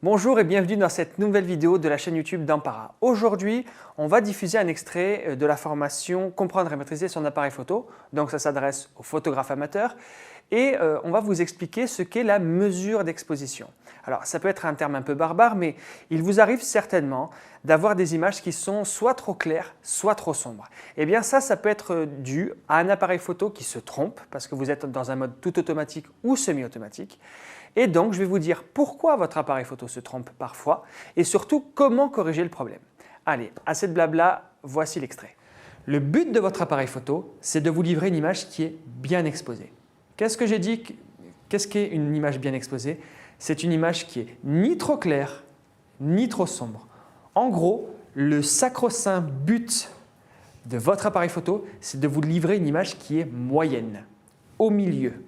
Bonjour et bienvenue dans cette nouvelle vidéo de la chaîne YouTube d'Ampara. Aujourd'hui, on va diffuser un extrait de la formation Comprendre et maîtriser son appareil photo. Donc ça s'adresse aux photographes amateurs et on va vous expliquer ce qu'est la mesure d'exposition. Alors ça peut être un terme un peu barbare, mais il vous arrive certainement d'avoir des images qui sont soit trop claires, soit trop sombres. Eh bien ça peut être dû à un appareil photo qui se trompe parce que vous êtes dans un mode tout automatique ou semi-automatique. Et donc, je vais vous dire pourquoi votre appareil photo se trompe parfois et surtout comment corriger le problème. Allez, assez de blabla, voici l'extrait. Le but de votre appareil photo, c'est de vous livrer une image qui est bien exposée. Qu'est-ce que j'ai dit? Qu'est-ce qu'est une image bien exposée? C'est une image qui est ni trop claire, ni trop sombre. En gros, le sacro-saint but de votre appareil photo, c'est de vous livrer une image qui est moyenne, au milieu.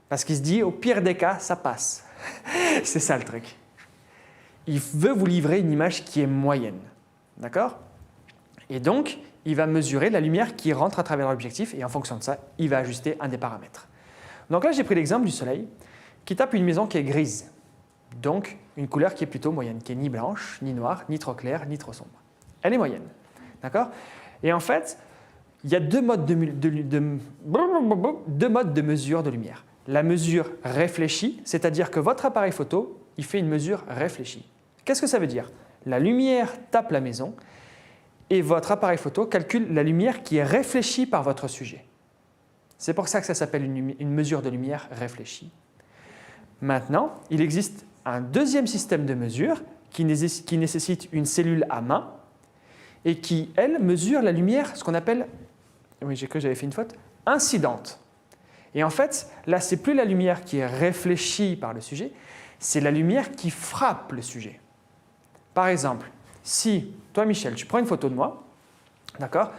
Parce qu'il se dit, au pire des cas, ça passe. C'est ça le truc. Il veut vous livrer une image qui est moyenne. D'accord? Et donc, il va mesurer la lumière qui rentre à travers l'objectif et en fonction de ça, il va ajuster un des paramètres. Donc là, j'ai pris l'exemple du soleil qui tape une maison qui est grise. Donc, une couleur qui est plutôt moyenne, qui est ni blanche, ni noire, ni trop claire, ni trop sombre. Elle est moyenne. D'accord? Et en fait, il y a deux modes de mesure de lumière. La mesure réfléchie, c'est-à-dire que votre appareil photo, il fait une mesure réfléchie. Qu'est-ce que ça veut dire? La lumière tape la maison et votre appareil photo calcule la lumière qui est réfléchie par votre sujet. C'est pour ça que ça s'appelle une mesure de lumière réfléchie. Maintenant, il existe un deuxième système de mesure qui nécessite une cellule à main et qui, elle, mesure la lumière, ce qu'on appelle, oui, j'ai cru que j'avais fait une faute, incidente. Et en fait, là, ce n'est plus la lumière qui est réfléchie par le sujet, c'est la lumière qui frappe le sujet. Par exemple, si toi, Michel, tu prends une photo de moi, d'accord?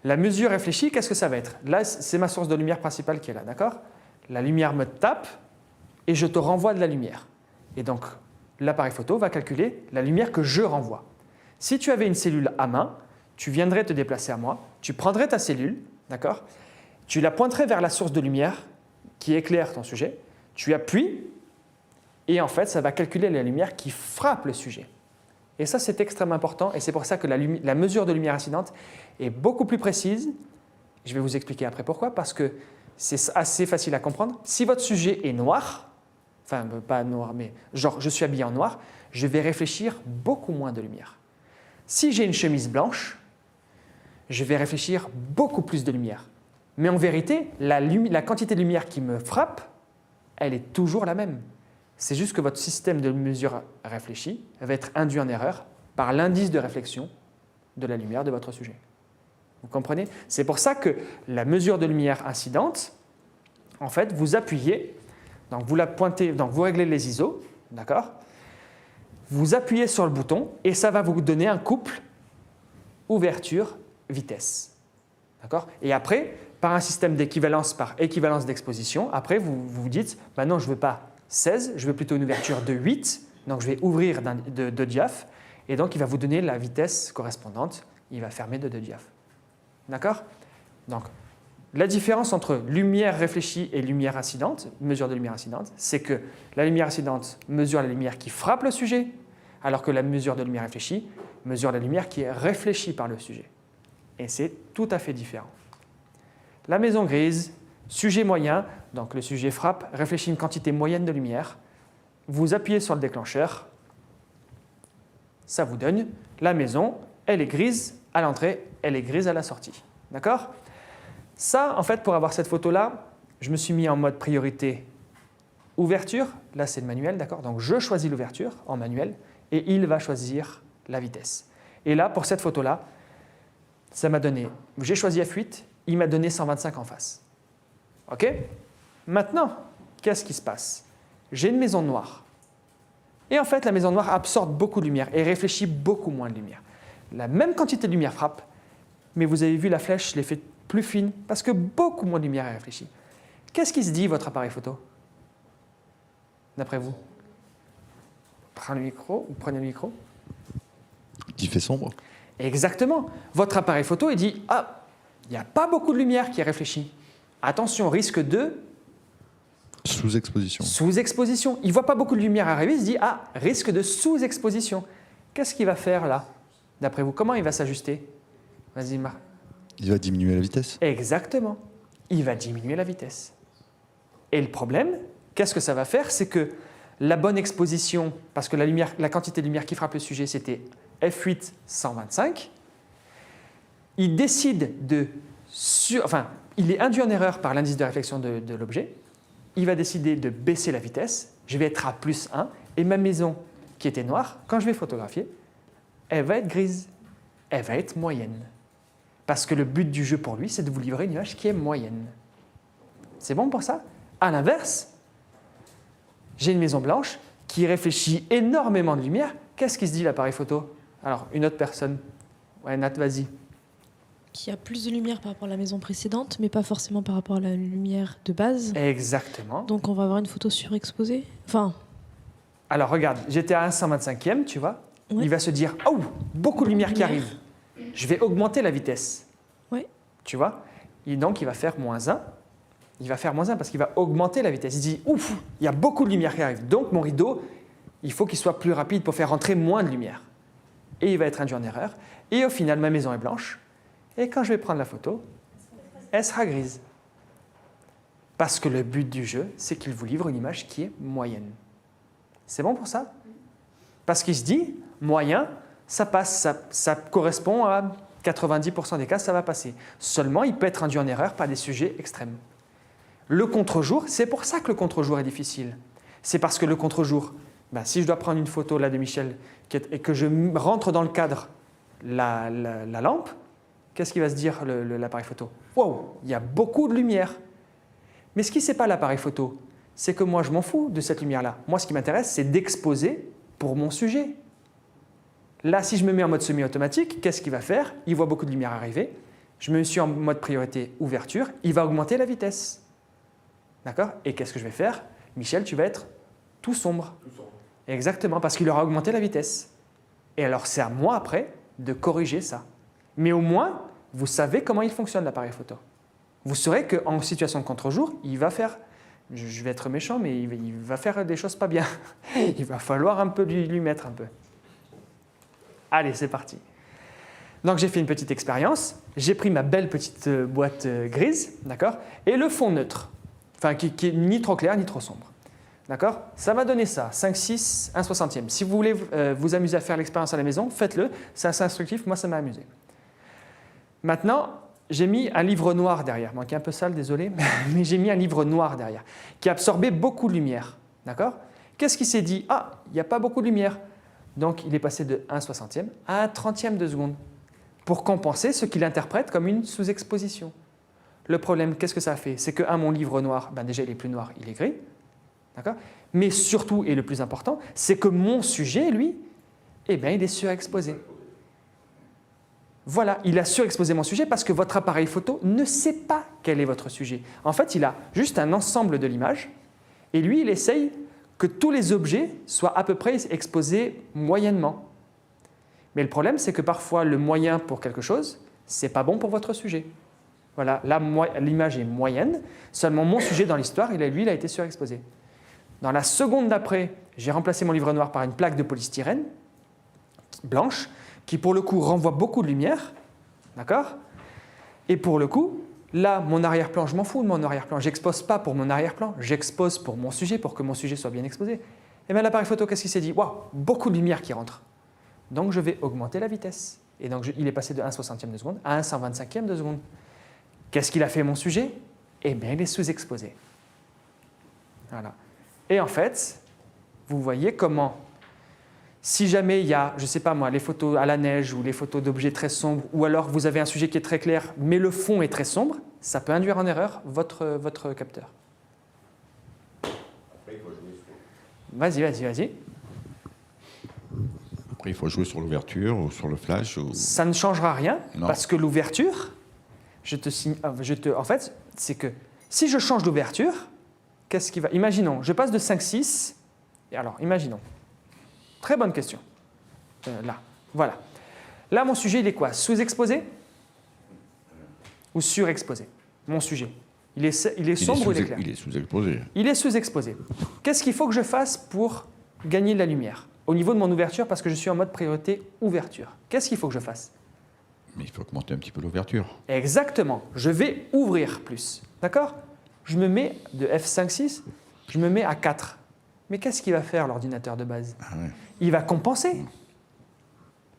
La mesure réfléchie, qu'est-ce que ça va être? Là, c'est ma source de lumière principale qui est là, d'accord? La lumière me tape et je te renvoie de la lumière. Et donc, l'appareil photo va calculer la lumière que je renvoie. Si tu avais une cellule à main, tu viendrais te déplacer à moi, tu prendrais ta cellule, d'accord? Tu la pointerais vers la source de lumière qui éclaire ton sujet, tu appuies et en fait, ça va calculer la lumière qui frappe le sujet. Et ça, c'est extrêmement important et c'est pour ça que la mesure de lumière incidente est beaucoup plus précise. Je vais vous expliquer après pourquoi, parce que c'est assez facile à comprendre. Si votre sujet est noir, enfin pas noir, mais genre je suis habillé en noir, je vais réfléchir beaucoup moins de lumière. Si j'ai une chemise blanche, je vais réfléchir beaucoup plus de lumière. Mais en vérité, la quantité de lumière qui me frappe, elle est toujours la même. C'est juste que votre système de mesure réfléchi va être induit en erreur par l'indice de réflexion de la lumière de votre sujet. Vous comprenez? C'est pour ça que la mesure de lumière incidente, en fait, vous appuyez, donc vous la pointez, donc vous réglez les ISO, d'accord? Vous appuyez sur le bouton et ça va vous donner un couple ouverture-vitesse. D'accord? Et après, par un système d'équivalence par équivalence d'exposition, après vous vous dites, bah non, je ne veux pas 16, je veux plutôt une ouverture de 8, donc je vais ouvrir de diaph, et donc il va vous donner la vitesse correspondante, il va fermer de 2 diaph. D'accord? Donc, la différence entre lumière réfléchie et lumière incidente, mesure de lumière incidente, c'est que la lumière incidente mesure la lumière qui frappe le sujet, alors que la mesure de lumière réfléchie mesure la lumière qui est réfléchie par le sujet. Et c'est tout à fait différent. La maison grise, sujet moyen, donc le sujet frappe, réfléchit une quantité moyenne de lumière. Vous appuyez sur le déclencheur, ça vous donne la maison, elle est grise à l'entrée, elle est grise à la sortie. D'accord? Ça, en fait, pour avoir cette photo-là, je me suis mis en mode priorité ouverture. Là, c'est le manuel, d'accord? Donc, je choisis l'ouverture en manuel et il va choisir la vitesse. Et là, pour cette photo-là, ça m'a donné, j'ai choisi F8, il m'a donné 125 en face. OK? Maintenant, qu'est-ce qui se passe? J'ai une maison noire. Et en fait, la maison noire absorbe beaucoup de lumière et réfléchit beaucoup moins de lumière. La même quantité de lumière frappe, mais vous avez vu la flèche, je l'ai fait plus fine parce que beaucoup moins de lumière est réfléchie. Qu'est-ce qui se dit, votre appareil photo? D'après vous? Prenez le micro. Qui fait sombre. Exactement. Votre appareil photo, il dit « Ah, il n'y a pas beaucoup de lumière qui est réfléchie. Attention, risque de… » Sous-exposition. Sous-exposition. Il ne voit pas beaucoup de lumière arriver, il se dit « Ah, risque de sous-exposition ». Qu'est-ce qu'il va faire là, d'après vous? Comment il va s'ajuster? Vas-y, Marc. Il va diminuer la vitesse. Exactement. Il va diminuer la vitesse. Et le problème, qu'est-ce que ça va faire? C'est que la bonne exposition, parce que la quantité de lumière qui frappe le sujet, c'était f8 125, il décide de... il est induit en erreur par l'indice de réflexion de l'objet. Il va décider de baisser la vitesse. Je vais être à plus 1. Et ma maison, qui était noire, quand je vais photographier, elle va être grise. Elle va être moyenne. Parce que le but du jeu pour lui, c'est de vous livrer une image qui est moyenne. C'est bon pour ça? À l'inverse, j'ai une maison blanche qui réfléchit énormément de lumière. Qu'est-ce qui se dit l'appareil photo? Alors, une autre personne. Ouais, Nat, vas-y. Qui a plus de lumière par rapport à la maison précédente, mais pas forcément par rapport à la lumière de base. Exactement. Donc on va avoir une photo surexposée. Enfin, Alors, regarde, j'étais à 1/125e, tu vois. Ouais. Il va se dire, oh, beaucoup de lumière qui arrive. Je vais augmenter la vitesse. Ouais. Tu vois? Et donc, il va faire -1. Il va faire -1 parce qu'il va augmenter la vitesse. Il dit, ouf, il y a beaucoup de lumière qui arrive. Donc, mon rideau, il faut qu'il soit plus rapide pour faire rentrer moins de lumière. Et il va être induit en erreur. Et au final, ma maison est blanche. Et quand je vais prendre la photo, elle sera grise. Parce que le but du jeu, c'est qu'il vous livre une image qui est moyenne. C'est bon pour ça? Parce qu'il se dit, moyen, ça passe, ça correspond à 90% des cas, ça va passer. Seulement, il peut être induit en erreur par des sujets extrêmes. Le contre-jour, c'est pour ça que le contre-jour est difficile. C'est parce que le contre-jour, si je dois prendre une photo là de Michel et que je rentre dans le cadre la lampe, qu'est-ce qu'il va se dire l'appareil photo? Wow, il y a beaucoup de lumière. Mais ce qui ne sait pas l'appareil photo, c'est que moi, je m'en fous de cette lumière-là. Moi, ce qui m'intéresse, c'est d'exposer pour mon sujet. Là, si je me mets en mode semi-automatique, qu'est-ce qu'il va faire? Il voit beaucoup de lumière arriver. Je me suis en mode priorité ouverture. Il va augmenter la vitesse. D'accord? Et qu'est-ce que je vais faire? Michel, tu vas être tout sombre. Tout sombre. Exactement, parce qu'il aura augmenté la vitesse. Et alors, c'est à moi, après, de corriger ça. Mais au moins, vous savez comment il fonctionne, l'appareil photo. Vous saurez qu'en situation de contre-jour, il va faire, je vais être méchant, mais il va faire des choses pas bien. Il va falloir un peu lui mettre un peu. Allez, c'est parti. Donc, j'ai fait une petite expérience. J'ai pris ma belle petite boîte grise, d'accord, et le fond neutre, enfin, qui est ni trop clair, ni trop sombre. D'accord? Ça va donner ça, 5/6, 1/60e. Si vous voulez vous amuser à faire l'expérience à la maison, faites-le. C'est assez instructif, moi ça m'a amusé. Maintenant, j'ai mis un livre noir derrière. Bon, qui est un peu sale, désolé, mais j'ai mis un livre noir derrière, qui absorbait beaucoup de lumière. D'accord? Qu'est-ce qui s'est dit? Ah, il n'y a pas beaucoup de lumière. Donc, il est passé de 1/60e à 1/30e de seconde, pour compenser ce qu'il interprète comme une sous-exposition. Le problème, qu'est-ce que ça a fait? C'est que, mon livre noir, déjà, il est plus noir, il est gris. D'accord? Mais surtout, et le plus important, c'est que mon sujet, lui, il est surexposé. Voilà, il a surexposé mon sujet parce que votre appareil photo ne sait pas quel est votre sujet. En fait, il a juste un ensemble de l'image et lui, il essaye que tous les objets soient à peu près exposés moyennement. Mais le problème, c'est que parfois, le moyen pour quelque chose, ce n'est pas bon pour votre sujet. Voilà, là, l'image est moyenne, seulement mon sujet dans l'histoire, lui, il a été surexposé. Dans la seconde d'après, j'ai remplacé mon livre noir par une plaque de polystyrène blanche qui, pour le coup, renvoie beaucoup de lumière. D'accord? Et pour le coup, là, mon arrière-plan, je m'en fous de mon arrière-plan. Je n'expose pas pour mon arrière-plan, j'expose pour mon sujet, pour que mon sujet soit bien exposé. Et bien l'appareil photo, qu'est-ce qu'il s'est dit? Waouh, beaucoup de lumière qui rentre. Donc, je vais augmenter la vitesse. Et donc, il est passé de 1/60e de seconde à 1/125e de seconde. Qu'est-ce qu'il a fait, mon sujet? Eh bien, il est sous-exposé. Voilà. Et en fait, vous voyez comment, si jamais il y a, je ne sais pas moi, les photos à la neige ou les photos d'objets très sombres, ou alors vous avez un sujet qui est très clair, mais le fond est très sombre, ça peut induire en erreur votre capteur. Après, il faut jouer sur... Vas-y. Après, il faut jouer sur l'ouverture ou sur le flash. Ou... Ça ne changera rien, Non. parce que l'ouverture, en fait, c'est que si je change d'ouverture, qu'est-ce qui va... Imaginons, je passe de 5/6, et alors, imaginons. Très bonne question. Là, voilà. Là, mon sujet, il est quoi? Sous-exposé ou surexposé? Mon sujet. Il est sombre ou il est clair? Il est sous-exposé. Il est sous-exposé. Qu'est-ce qu'il faut que je fasse pour gagner de la lumière? Au niveau de mon ouverture, parce que je suis en mode priorité ouverture. Qu'est-ce qu'il faut que je fasse? Mais il faut augmenter un petit peu l'ouverture. Exactement. Je vais ouvrir plus. D'accord? Je me mets de F5.6, je me mets à 4. Mais qu'est-ce qu'il va faire l'ordinateur de base? Ah ouais. Il va compenser.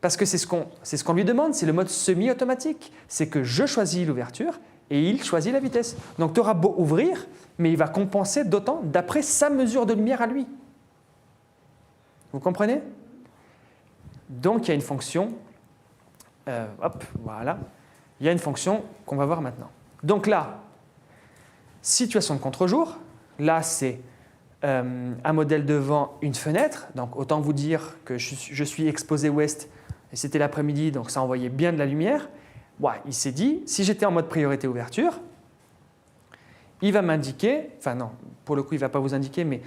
Parce que c'est ce qu'on lui demande, c'est le mode semi-automatique. C'est que je choisis l'ouverture et il choisit la vitesse. Donc tu auras beau ouvrir, mais il va compenser d'autant d'après sa mesure de lumière à lui. Vous comprenez? Donc il y a une fonction, hop, voilà. Il y a une fonction qu'on va voir maintenant. Donc là, situation de contre-jour. Là, c'est un modèle devant une fenêtre. Donc autant vous dire que je suis exposé ouest et c'était l'après-midi, donc ça envoyait bien de la lumière. Ouais, il s'est dit, si j'étais en mode priorité ouverture, il va m'indiquer, enfin non, pour le coup il ne va pas vous indiquer, mais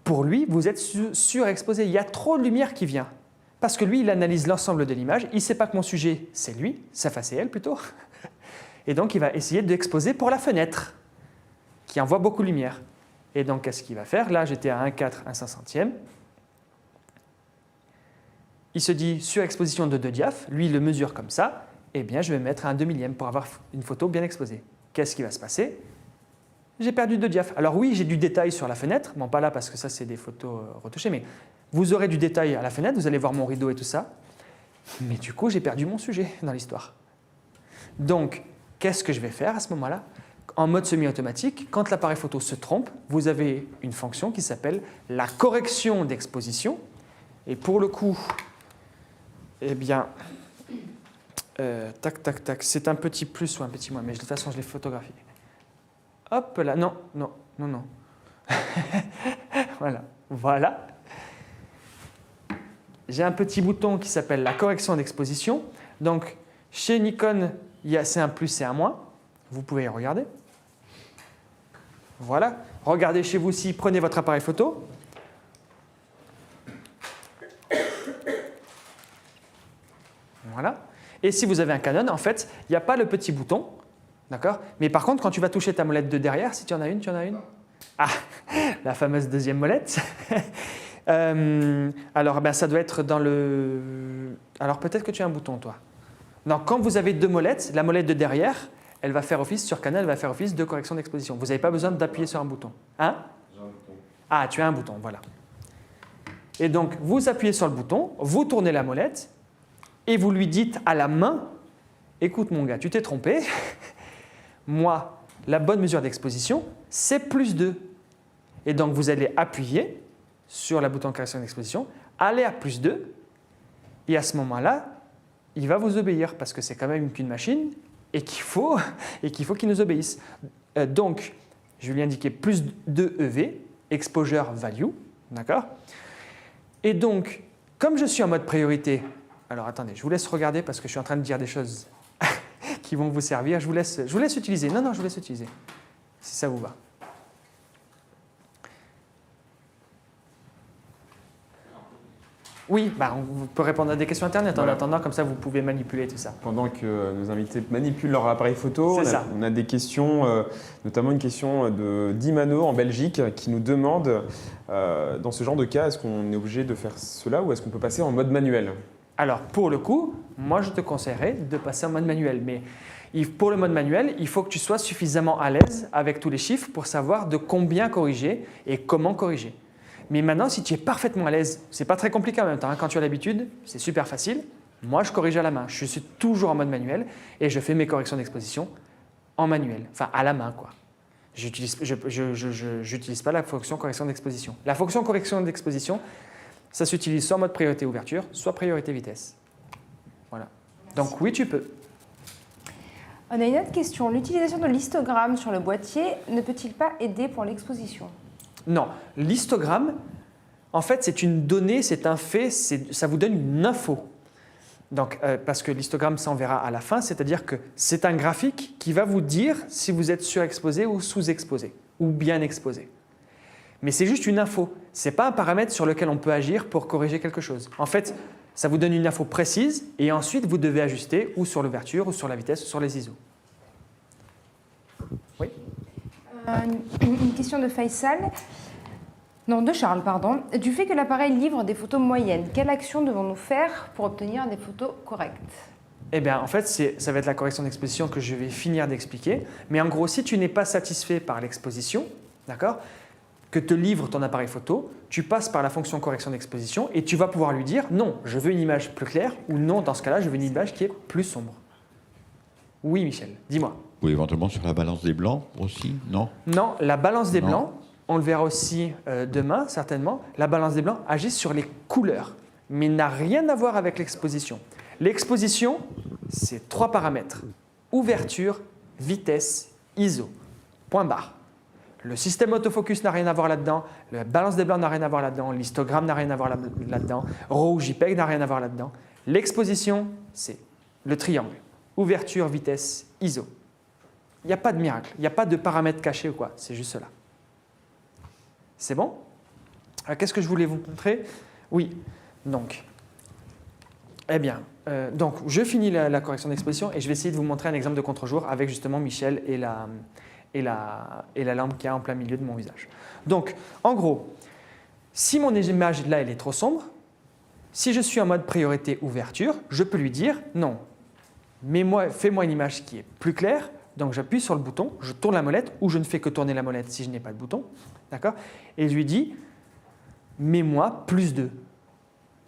pour lui, vous êtes surexposé. Il y a trop de lumière qui vient. Parce que lui, il analyse l'ensemble de l'image. Il ne sait pas que mon sujet, c'est lui, enfin c'est elle plutôt. Et donc, il va essayer d'exposer pour la fenêtre, qui envoie beaucoup de lumière. Et donc, qu'est-ce qu'il va faire? Là, j'étais à 1,4, 1/500. Il se dit, surexposition de 2 diaphes. Lui, il le mesure comme ça. Eh bien, je vais mettre à 1/2 millième pour avoir une photo bien exposée. Qu'est-ce qui va se passer? J'ai perdu 2 diaphes. Alors oui, j'ai du détail sur la fenêtre. Bon, pas là parce que ça, c'est des photos retouchées, mais vous aurez du détail à la fenêtre. Vous allez voir mon rideau et tout ça. Mais du coup, j'ai perdu mon sujet dans l'histoire. Donc, qu'est-ce que je vais faire à ce moment-là? En mode semi-automatique, quand l'appareil photo se trompe, vous avez une fonction qui s'appelle la correction d'exposition. Et pour le coup, eh bien, tac, tac, tac, c'est un petit plus ou un petit moins, mais de toute façon, je l'ai photographié. Hop là, non, non, non, non. Voilà, voilà. J'ai un petit bouton qui s'appelle la correction d'exposition. Donc, chez Nikon, c'est un plus et un moins. Vous pouvez y regarder. Voilà. Regardez chez vous aussi, prenez votre appareil photo. Voilà. Et si vous avez un Canon, en fait, il n'y a pas le petit bouton. D'accord? Mais par contre, quand tu vas toucher ta molette de derrière, si tu en as une, tu en as une? Ah, la fameuse deuxième molette. Alors, ben, ça doit être dans le... Alors, peut-être que tu as un bouton, toi. Non, quand vous avez 2 molettes, la molette de derrière, elle va faire office, sur Canon, elle va faire office de correction d'exposition. Vous n'avez pas besoin d'appuyer sur un bouton. Hein? J'ai un bouton. Ah, tu as un bouton, voilà. Et donc, vous appuyez sur le bouton, vous tournez la molette, et vous lui dites à la main, écoute mon gars, tu t'es trompé. Moi, la bonne mesure d'exposition, c'est +2. Et donc, vous allez appuyer sur le bouton correction d'exposition, aller à +2, et à ce moment-là, il va vous obéir parce que c'est quand même qu'une machine et qu'il faut qu'il nous obéisse. Donc, je vais lui indiquer +2 EV, exposure value, d'accord? Et donc, comme je suis en mode priorité, alors attendez, je vous laisse regarder parce que je suis en train de dire des choses qui vont vous servir. Je vous laisse utiliser. Non, je vous laisse utiliser, si ça vous va. Oui, bah, on peut répondre à des questions Internet en attendant, comme ça vous pouvez manipuler tout ça. Pendant que nos invités manipulent leur appareil photo, on a des questions, notamment une question d'Imano en Belgique qui nous demande, dans ce genre de cas, est-ce qu'on est obligé de faire cela ou est-ce qu'on peut passer en mode manuel? Alors pour le coup, moi je te conseillerais de passer en mode manuel, mais pour le mode manuel, il faut que tu sois suffisamment à l'aise avec tous les chiffres pour savoir de combien corriger et comment corriger. Mais maintenant, si tu es parfaitement à l'aise, c'est pas très compliqué en même temps. Quand tu as l'habitude, c'est super facile. Moi, je corrige à la main. Je suis toujours en mode manuel et je fais mes corrections d'exposition en manuel, enfin à la main, quoi. J'utilise pas la fonction correction d'exposition. La fonction correction d'exposition, ça s'utilise soit en mode priorité ouverture, soit priorité vitesse. Voilà. Donc oui, tu peux. On a une autre question. L'utilisation de l'histogramme sur le boîtier ne peut-il pas aider pour l'exposition? Non, l'histogramme, en fait, c'est une donnée, c'est un fait, ça vous donne une info. Donc, parce que l'histogramme, ça on verra à la fin, c'est-à-dire que c'est un graphique qui va vous dire si vous êtes surexposé ou sous-exposé, ou bien exposé. Mais c'est juste une info, ce n'est pas un paramètre sur lequel on peut agir pour corriger quelque chose. En fait, ça vous donne une info précise et ensuite vous devez ajuster ou sur l'ouverture, ou sur la vitesse, ou sur les ISO. Une question de Faisal. Non, de Charles, pardon. Du fait que l'appareil livre des photos moyennes, quelle action devons-nous faire pour obtenir des photos correctes? Eh bien, en fait, ça va être la correction d'exposition que je vais finir d'expliquer. Mais en gros, si tu n'es pas satisfait par l'exposition, d'accord, que te livre ton appareil photo, tu passes par la fonction correction d'exposition et tu vas pouvoir lui dire non, je veux une image plus claire ou non, dans ce cas-là, je veux une image qui est plus sombre. Oui, Michel, dis-moi. Ou éventuellement sur la balance des blancs aussi, non? Non, la balance des Non. blancs, on le verra aussi demain, certainement. La balance des blancs agit sur les couleurs, mais n'a rien à voir avec l'exposition. L'exposition, c'est 3 paramètres. Ouverture, vitesse, ISO. Point barre. Le système autofocus n'a rien à voir là-dedans, la balance des blancs n'a rien à voir là-dedans, l'histogramme n'a rien à voir là-dedans, RAW, JPEG n'a rien à voir là-dedans. L'exposition, c'est le triangle. Ouverture, vitesse, ISO. Il n'y a pas de miracle, il n'y a pas de paramètres cachés ou quoi, c'est juste cela. C'est bon? Qu'est-ce que je voulais vous montrer? Oui, donc, eh bien, donc je finis la correction d'exposition et je vais essayer de vous montrer un exemple de contre-jour avec justement Michel et la lampe qui est en plein milieu de mon visage. Donc, en gros, si mon image là, elle est trop sombre, si je suis en mode priorité ouverture, je peux lui dire non, fais-moi une image qui est plus claire. Donc, j'appuie sur le bouton, je tourne la molette ou je ne fais que tourner la molette si je n'ai pas de bouton. D'accord? Et je lui dis mets-moi plus 2.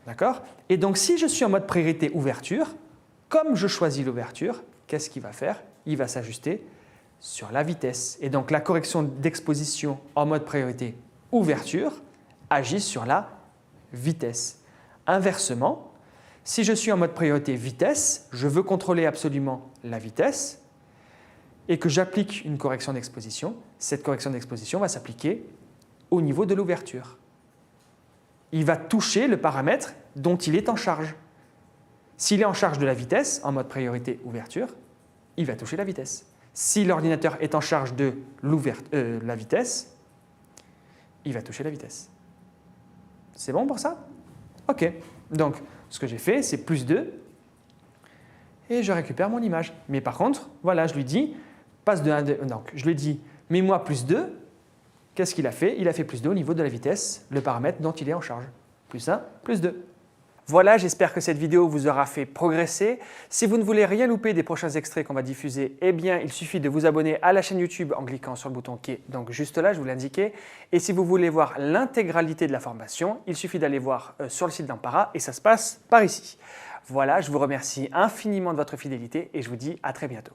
D'accord? Et donc, si je suis en mode priorité ouverture, comme je choisis l'ouverture, qu'est-ce qu'il va faire? Il va s'ajuster sur la vitesse. Et donc, la correction d'exposition en mode priorité ouverture agit sur la vitesse. Inversement, si je suis en mode priorité vitesse, je veux contrôler absolument la vitesse et que j'applique une correction d'exposition, cette correction d'exposition va s'appliquer au niveau de l'ouverture. Il va toucher le paramètre dont il est en charge. S'il est en charge de la vitesse, en mode priorité ouverture, il va toucher la vitesse. Si l'ordinateur est en charge de la vitesse, il va toucher la vitesse. C'est bon pour ça? OK. Donc, ce que j'ai fait, c'est plus 2 et je récupère mon image. Mais par contre, voilà, je lui dis, donc, je lui dis, mets-moi plus 2. Qu'est-ce qu'il a fait? Il a fait plus 2 au niveau de la vitesse, le paramètre dont il est en charge. Plus 1, plus 2. Voilà, j'espère que cette vidéo vous aura fait progresser. Si vous ne voulez rien louper des prochains extraits qu'on va diffuser, eh bien, il suffit de vous abonner à la chaîne YouTube en cliquant sur le bouton qui est donc juste là, je vous l'ai indiqué. Et si vous voulez voir l'intégralité de la formation, il suffit d'aller voir sur le site d'Ampara et ça se passe par ici. Voilà, je vous remercie infiniment de votre fidélité et je vous dis à très bientôt.